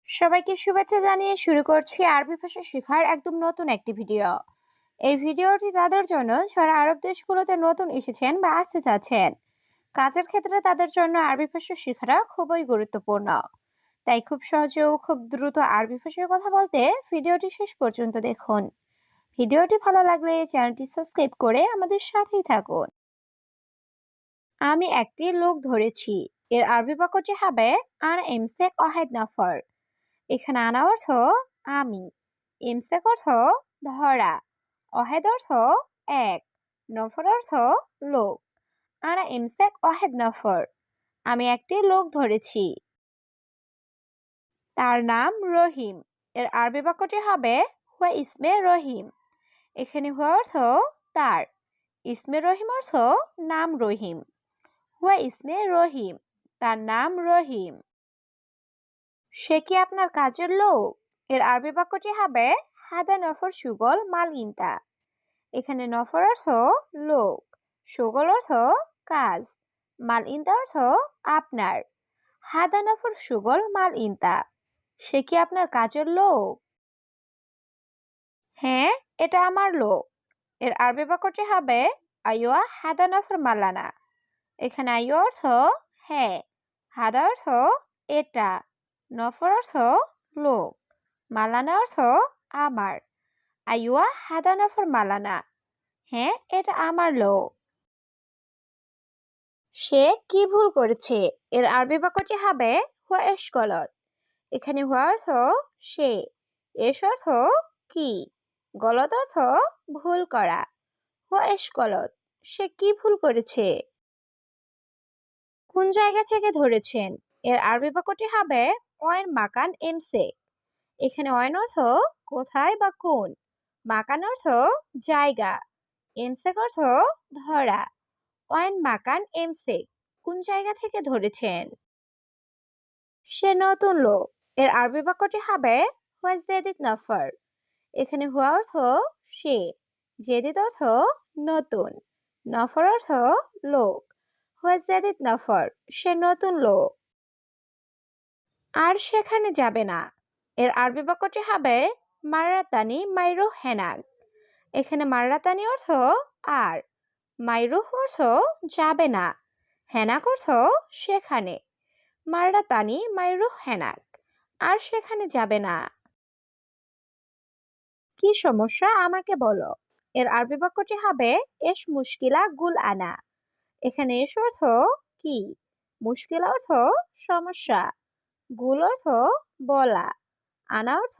সবাইকে শুভেচ্ছা জানিয়ে শুরু করছি আরবি ভাষা শেখার একদম নতুন একটি ভিডিও। এই ভিডিওটি তাদের জন্য যারা আরব দেশগুলোতে নতুন এসেছেন বা আসতে চাচ্ছেন। কাজের ক্ষেত্রে তাদের জন্য আরবি ভাষা শেখাটা খুবই গুরুত্বপূর্ণ। তাই খুব সহজে ও খুব দ্রুত আরবি ভাষায় কথা বলতে ভিডিওটি শেষ পর্যন্ত দেখুন। ভিডিওটি ভালো লাগলে চ্যানেলটি সাবস্ক্রাইব করে আমাদের সাথেই থাকুন। আমি একটি লোক ধরেছি। এর আরবি বাক্যটি হবে আনা ইমসেক ওয়াহিদ নাফর। এখানে আনা অর্থ আমি, ইমসেক অর্থ ধরা, অহেদ অর্থ এক, নফর অর্থ লোক। আনা ইমসেক অহেদ নফর, আমি একটি লোক ধরেছি। তার নাম রহিম। এর আরবি বাক্যটি হবে হুয়া ইসমে রহিম। এখানে হুয়া অর্থ তার, ইসমে রহিম অর্থ নাম রহিম। হুয়া ইসমে রহিম, তার নাম রহিম। সে কি আপনার কাজের লোক? এর আরবি বাক্যটি হবে হাদা নফর সুগল মাল ইনতা। এখানে নফর অর্থ লোক, সুগল অর্থ কাজ, মাল ইনতা অর্থ আপনার। হাদা নফর সুগল মাল ইনতা, সে কি আপনার কাজের লোক? হ্যাঁ, এটা আমার লোক। এর আরবি বাক্যটি হবে আইয়া হাদা নফর মালানা। এখানে আইয়া অর্থ হ্যাঁ, হাদা অর্থ এটা, নফর অর্থ লোক, মালানা অর্থ আমার। আইয়া হাদা নফর মালানা, হ্যাঁ এটা আমার লোক। সে কি ভুল করেছে? এর আরবি বাক্যটি হবে হুয়া এশ গলত। এখানে হুয়া অর্থ সে, এশ অর্থ কি, গলত অর্থ ভুল করা। হুয়া এশ গলত, সে কি ভুল করেছে? কোন জায়গা থেকে ধরেছেন? এর আরবি বাক্যটি হবে ওয়েন মাকান এমসে। এখানে ওয়েন অর্থ কোথায় বা কোন, মাকান অর্থ জায়গা, এমসেক অর্থ ধরা। ওয়েন মাকান এমসেক, কোন জায়গা থেকে ধরেছেন? সে নতুন লোক। এর আরবি বাক্যটি হবে হুয়া জেদিদ নফর। এখানে হুয়া অর্থ সে, জেদিদ অর্থ নতুন, নফর অর্থ লোক। হুয়া জেদিদ নফর, সে নতুন লোক। আর সেখানে যাবে না। এর আরবি বাক্যটি হবে মাররাতানি মাইরুহ হেনাক। এখানে মাররাতানি অর্থ আর, মাইরুহ অর্থ যাবে না, হেনাক অর্থ সেখানে। মাররাতানি মাইরুহ হেনাক, আর সেখানে যাবে না। কি সমস্যা আমাকে বলো। এর আরবি বাক্যটি হবে এস মুশকিলা গুল আনা। এখানে এস অর্থ কি, মুশকিলা অর্থ সমস্যা, গুল অর্থ বলা, আনা অর্থ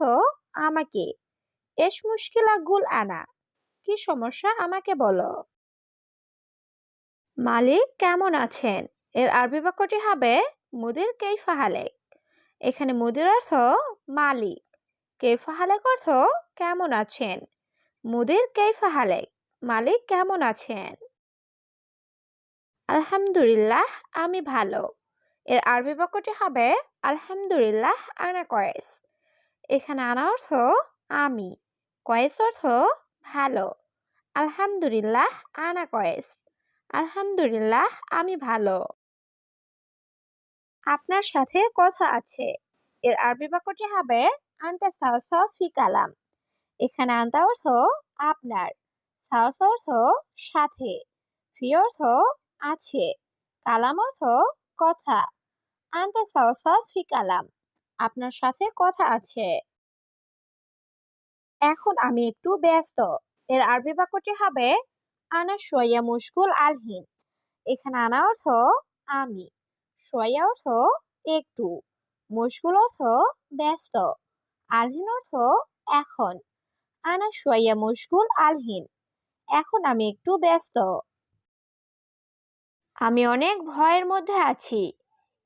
আমাকে। এস মুশকিলা গুল আনা, কি সমস্যা আমাকে বলো। মালিক কেমন আছেন? এর আরবি বাক্যটি হবে মুদির কেইফা হালেক। এখানে মুদির অর্থ মালিক, কেইফা হালেক অর্থ কেমন আছেন। মুদির কেইফা হালেক, মালিক কেমন আছেন? আলহামদুলিল্লাহ, আমি ভালো। এর আরবি বাক্যটি হবে আলহামদুলিল্লাহ আনা কয়েস। এখানে আনা অর্থ আমি, কয়েস অর্থ ভালো। আলহামদুলিল্লাহ আনা কয়েস, আলহামদুলিল্লাহ আমি ভালো। আপনার সাথে কথা আছে। এর আরবি বাক্যটি হবে আনতা সাওসা ফি কালাম। এখানে আনতা অর্থ আপনার, সাওসা অর্থ সাথে, ফি অর্থ আছে, কালাম অর্থ কথা। আনতা সাওসা ফি কালাম, আপনার সাথে কথা আছে। এখন আমি একটু ব্যস্ত। এর আরবি বাক্যটি হবে আনা শোয়া মুশকুল আলহিন। এখানে আনা অর্থ আমি, শোয়া অর্থ একটু, মুশকুল অর্থ ব্যস্ত, আলহিন অর্থ এখন। আনা শোয়া মুশকুল আলহিন, এখন আমি একটু ব্যস্ত। আমি অনেক ভয়ের মধ্যে আছি।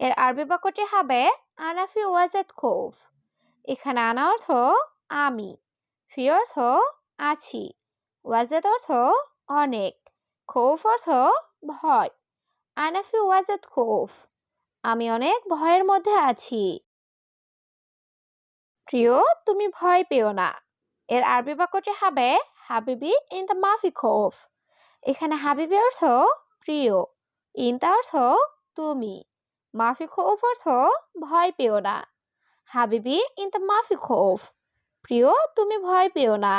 এর আরবি বাক্যটি হবে আনাফি ওয়াজেদ খৌফ। এখানে আনা অর্থ আমি, ফি অর্থ আছি, ওয়াজেদ অর্থ অনেক, খৌফ অর্থ ভয়। আনাফি ওয়াজেদ খৌফ, আমি অনেক ভয়ের মধ্যে আছি। প্রিয়, তুমি ভয় পেও না। এর আরবি বাক্যটি হবে হাবিবি ইনতা মাফি খৌফ। এখানে হাবিবি অর্থ প্রিয়, ইনতা অর্থ তুমি, মাফি খৌফ অর্থ ভয় পেও না। হাবিবি ইনতা মাফি খৌফ। প্রিয়, তুমি ভয় পেও না।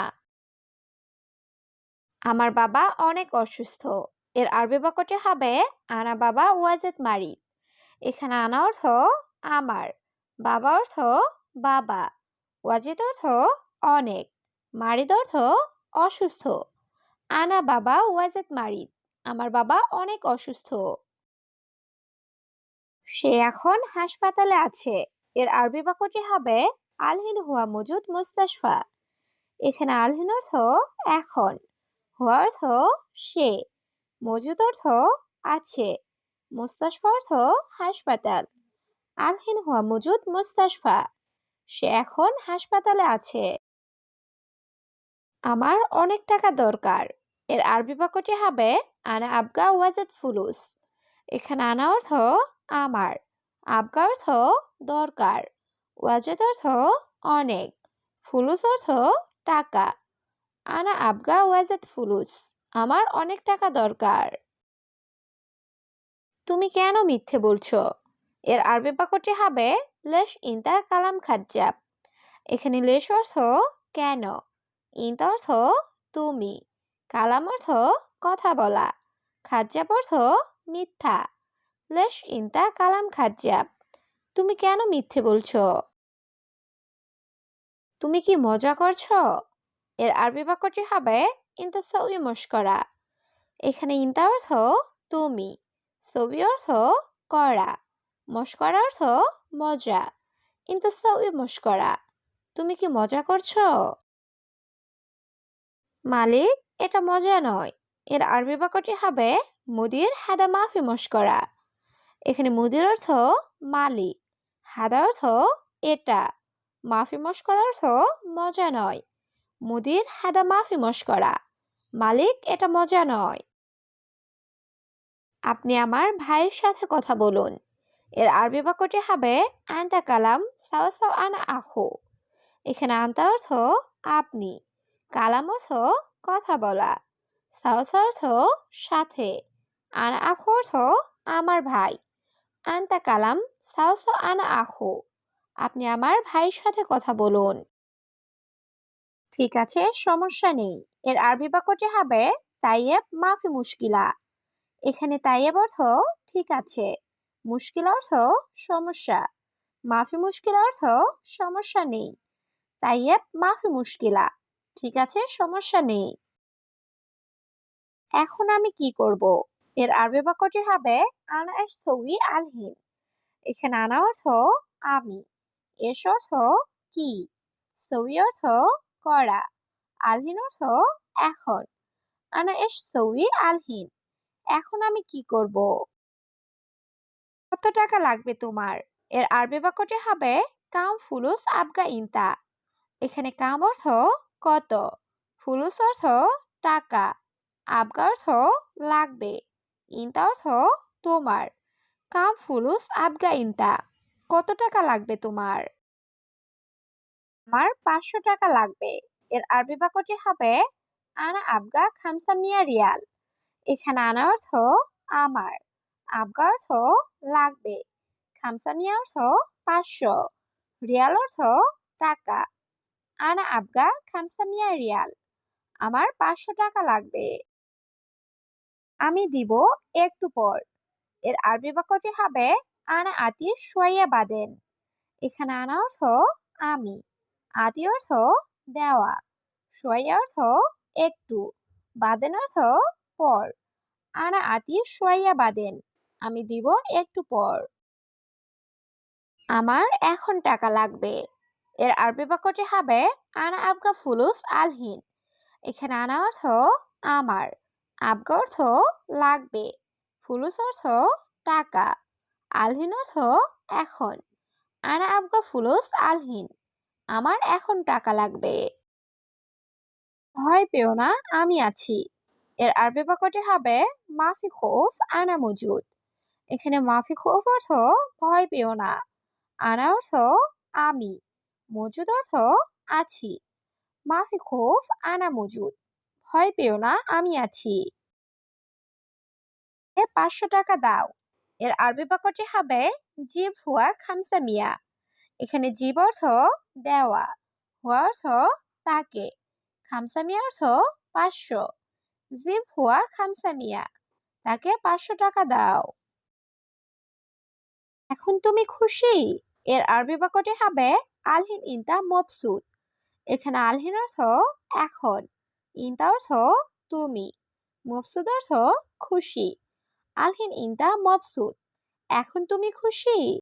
আমার বাবা অনেক অসুস্থ। এর আরবি বাক্যটি হবে আনা বাবা ওয়াজেদ মারিদ। এখানে আনা অর্থ আমার, বাবা অর্থ বাবা, ওয়াজিদ অর্থ অনেক, মারিদ অর্থ অসুস্থ। আনা বাবা ওয়াজেদ মারিদ, আমার বাবা অনেক অসুস্থ। সে এখন হাসপাতালে আছে। এর আরবি বাক্যটি হবে আলহিন হুয়া মজুদ মুস্তাশফা। এখানে আলহিন অর্থ এখন, হুয়া অর্থ সে, মজুদ অর্থ আছে, মুস্তাশফা অর্থ হাসপাতাল। আলহিন হুয়া মজুদ মুস্তাশফা, সে এখন হাসপাতালে আছে। আমার অনেক টাকা দরকার। এর আরবি বাক্যটি হবে আনা আবগা ওয়াজেদ ফুলুস। এখানে আনা অর্থ আমার, আবগা অর্থ দরকার, ওয়াজেদ অর্থ অনেক, ফুলুস অর্থ টাকা। আনা আবগা ওয়াজেদ ফুলুস, আমার অনেক টাকা দরকার। তুমি কেন মিথ্যে বলছো? এর আরবি বাক্যটি হবে লেশ ইনতা কালাম খাজ্জাব। এখানে লেশ অর্থ কেন, ইনতা অর্থ তুমি, কালাম অর্থ কথা বলা, খাজ্জাব অর্থ মিথ্যা। লেশ ইনতা কালাম খাজ্জাব, তুমি কেন মিথ্যে বলছো? তুমি কি মজা করছো? এর আরবি বাক্যটি হবে ইনতা সউই মশকরা। এখানে ইনতা অর্থ তুমি, সবি অর্থ করা, মশকরা অর্থ মজা। ইনতা সউই মশকরা, তুমি কি মজা করছো? মালিক, এটা মজা নয়। এর আরবি বাক্যটি হবে মুদির হাদা মাফি মশকরা। এখানে মুদির অর্থ মালিক, হাদা অর্থ এটা, মাফি মশকরা অর্থ মজা নয়। মুদির হাদা মাফি মশকরা, মালিক, এটা মজা নয়। আপনি আমার ভাইয়ের সাথে কথা বলুন। এর আরবি বাক্যটি হবে আনতা কালাম সাওয়া সাওয়া আনা আখু। এখানে আনতা অর্থ আপনি, কালাম অর্থ কথা বলা, সাওয়া সাওয়া অর্থ সাথে, আনা আখু অর্থ আমার ভাই। আনতা কালাম সাওয়া সাওয়া আনা আখু, আপনি আমার ভাইয়ের সাথে কথা বলুন। ঠিক আছে, সমস্যা নেই। এর আরবি বাক্যটি হবে তাইয়েব মাফি মুশকিলা। এখানে তাইয়েব অর্থ ঠিক আছে, মুশকিল অর্থ সমস্যা, মাফি মুশকিল অর্থ সমস্যা নেই। তাইয়েব মাফি মুশকিলা, ঠিক আছে, সমস্যা নেই। এখন আমি কি করব? এর আরবি বাক্যটি হবে আনা এশ সউই আলহিন। এখানে আনা অর্থ আমি, এশ অর্থ কি, সউই অর্থ করা, আলহিন অর্থ এখন। আনা এশ সউই আলহিন, এখন আমি কি করব? কত টাকা লাগবে তোমার? এর আরবি বাক্যটি হবে কাম ফুলুস আবগা ইনতা। এখানে কাম অর্থ কত, ফুলুস অর্থ টাকা, আবগা অর্থ লাগবে, ইনতা অর্থ তোমার। কাম ফুলুস আবগা ইনতা, কত টাকা লাগবে তোমার? আমার 500 টাকা লাগবে। এর আরবি বাক্যটি হবে আনা আবগা খামসা মিয়া রিয়াল। এখানে আনা অর্থ আমার, আবগা অর্থ লাগবে, খামসা মিয়া অর্থ 500, রিয়াল অর্থ টাকা। আনা আবগা খামসা মিয়া রিয়াল, আমার 500 টাকা লাগবে। আমি দিব একটু পর। এর আরবি বাক্যটি হবে আনা আতি শোয়া বাদেন। এখানে আনা অর্থ আমি, আতি অর্থ দেওয়া, শোয়া অর্থ একটু, বাদেন অর্থ পর। আনা আতি শোয়া বাদেন, আমি দিব একটু পর। আমার এখন টাকা লাগবে। এর আরবি বাক্যটি হবে আনা আবগা ফুলুস আলহিন। এখানে আনা অর্থ আমার, আবগা অর্থ লাগবে, ফুলুস অর্থ টাকা, আলহিন অর্থ এখন। আনা আবগা ফুলুস আলহিন, আমার এখন টাকা লাগবে। ভয় পেও না, আমি আছি। এর আরবি বাক্যটি হবে মাফি খৌফ আনা মজুদ। এখানে মাফি খৌফ অর্থ ভয় পেও না, আনা অর্থ আমি, মজুদ অর্থ আছি। মাফি খৌফ আনা মজুদ, ভয় পেও না, আমি আছি। 500 টাকা দাও। এর আরবি বাক্যটি হবে জিব হুয়া খামসা মিয়া। এখানে জিব অর্থ দেওয়া, হুয়া অর্থ তাকে, খামসামিয়া অর্থ 500। জিব হুয়া খামসামিয়া, তাকে 500 টাকা দাও। এখন তুমি খুশি? এর আরবি বাক্যটি হবে আলহিন ইনতা মবসুত। এখানে আলহিন অর্থ এখন, ইনতা অর্থ তুমি, মবসুত অর্থ খুশি। আলহিন ইনতা মবসুত, এখন তুমি খুশি?